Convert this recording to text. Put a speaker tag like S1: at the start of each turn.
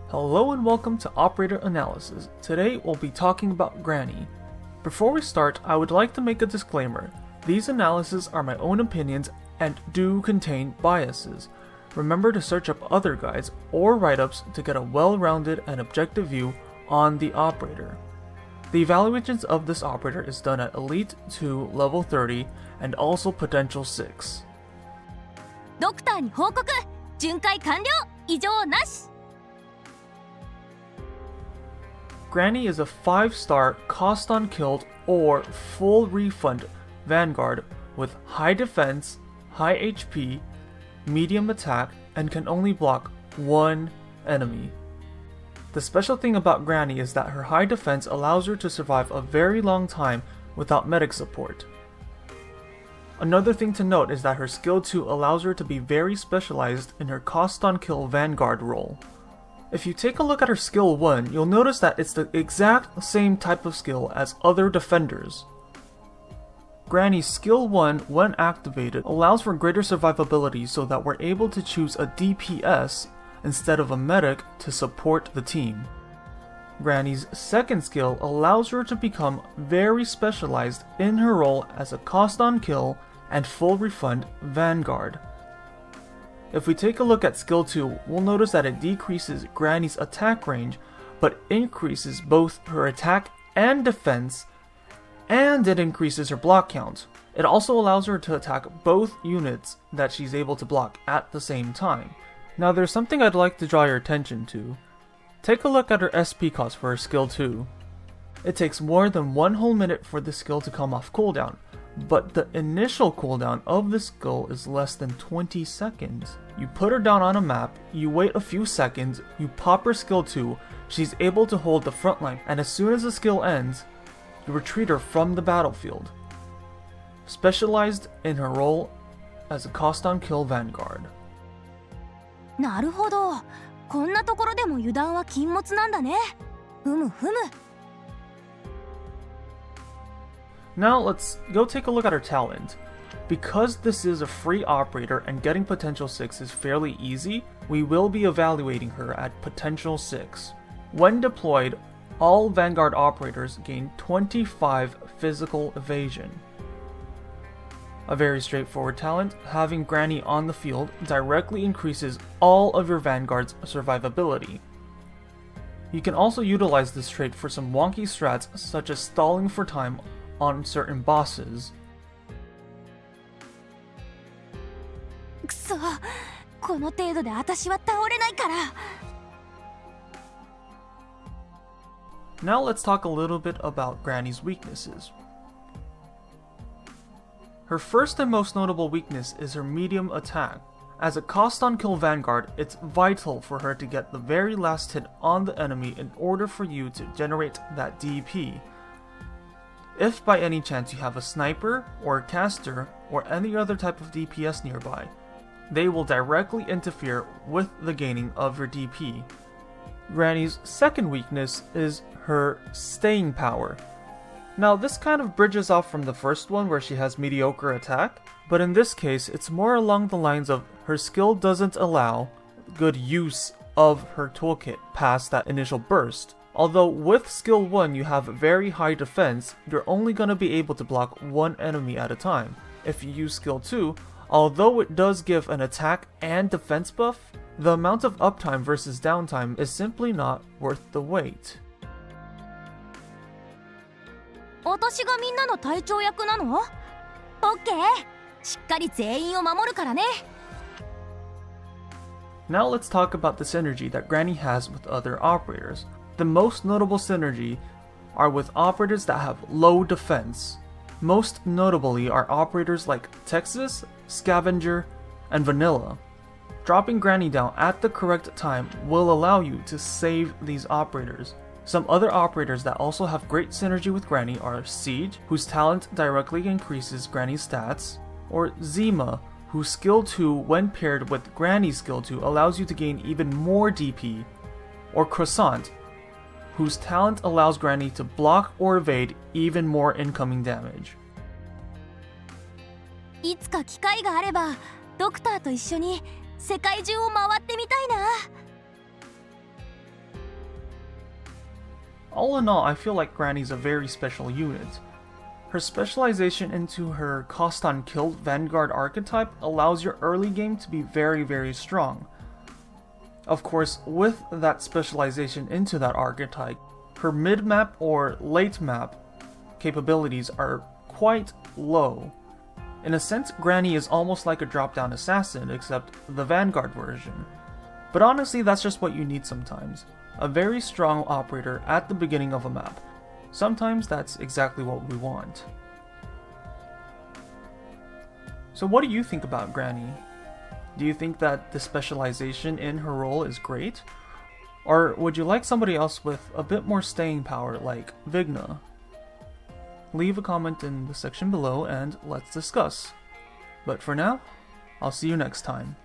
S1: Hello and welcome to Operator Analysis. Today we'll be talking about Grani. Before we start, I would like to make a disclaimer. These analyses are my own opinions and do contain biases. Remember to search up other guides or write-ups to get a well-rounded and objective view on the operator. The evaluations of this operator is done at Elite 2 level 30 and also Potential 6.
S2: ドクターに報告巡回完了異常なし
S1: Grani is a 5-star cost on killed or full refund vanguard with high defense, high HP, medium attack, and can only block one enemy. The special thing about Grani is that her high defense allows her to survive a very long time without medic support. Another thing to note is that her skill 2 allows her to be very specialized in her cost on kill vanguard role. If you take a look at her skill 1, you'll notice that it's the exact same type of skill as other defenders. Grani's skill 1, when activated, allows for greater survivability so that we're able to choose a DPS instead of a medic to support the team. Grani's second skill allows her to become very specialized in her role as a cost on kill and full refund vanguard. If we take a look at skill 2, we'll notice that it decreases Grani's attack range, but increases both her attack and defense, and it increases her block count. It also allows her to attack both units that she's able to block at the same time. Now there's something I'd like to draw your attention to. Take a look at her SP cost for her skill 2. It takes more than 1 whole minute for the skill to come off cooldown, but the initial cooldown of the skill is less than 20 seconds. You put her down on a map, you wait a few seconds, you pop her skill 2, she's able to hold the front line, and as soon as the skill ends, you retreat her from the battlefield. Specialized in her role as a cost on kill vanguard.
S2: なるほどこんなところでも油断は禁物なんだねふむふむ
S1: Now let's go take a look at her talent. Because this is a free operator and getting Potential 6 is fairly easy, we will be evaluating her at Potential 6. When deployed, all Vanguard operators gain 25 physical evasion. A very straightforward talent, having Grani on the field directly increases all of your Vanguard's survivability. You can also utilize this trait for some wonky strats such as stalling for time on certain bosses.
S2: くそこの程度で私は倒れないから
S1: Now let's talk a little bit about Grani's weaknesses. Her first and most notable weakness is her medium attack. As a cost on kill vanguard, it's vital for her to get the very last hit on the enemy in order for you to generate that DP. If by any chance you have a sniper, or a caster, or any other type of DPS nearby, they will directly interfere with the gaining of your DP. Grani's second weakness is her staying power. Now this kind of bridges off from the first one where she has mediocre attack, but in this case it's more along the lines of her skill doesn't allow good use of her toolkit past that initial burst. Although with skill 1 you have very high defense, you're only going to be able to block one enemy at a time. If you use skill 2, although it does give an attack and defense buff, the amount of uptime versus downtime is simply not worth the wait.
S2: 私がみんなの隊長役なの？オッケーしっかり全員を守るからね
S1: Now let's talk about the synergy that Grani has with other operators. The most notable synergy are with operators that have low defense. Most notably are operators like Texas, Scavenger, and Vanilla. Dropping Grani down at the correct time will allow you to save these operators. Some other operators that also have great synergy with Grani are Siege, whose talent directly increases Grani's stats, or Zima, whose skill 2 when paired with Grani's skill 2 allows you to gain even more DP, or Croissant, whose talent allows Grani to block or evade even more incoming damage.
S2: いつか機会があればドクターと一緒に世界中を回ってみたいな。
S1: All in all, I feel like Grani's a very special unit. Her specialization into her cost on killed Vanguard archetype allows your early game to be very, very strong. Of course, with that specialization into that archetype, her mid-map or late-map capabilities are quite low. In a sense, Grani is almost like a drop-down assassin, except the Vanguard version. But honestly, that's just what you need sometimes. A very strong operator at the beginning of a map. Sometimes that's exactly what we want. So what do you think about Grani? Do you think that the specialization in her role is great? Or would you like somebody else with a bit more staying power like Vigna? Leave a comment in the section below and let's discuss. But for now, I'll see you next time.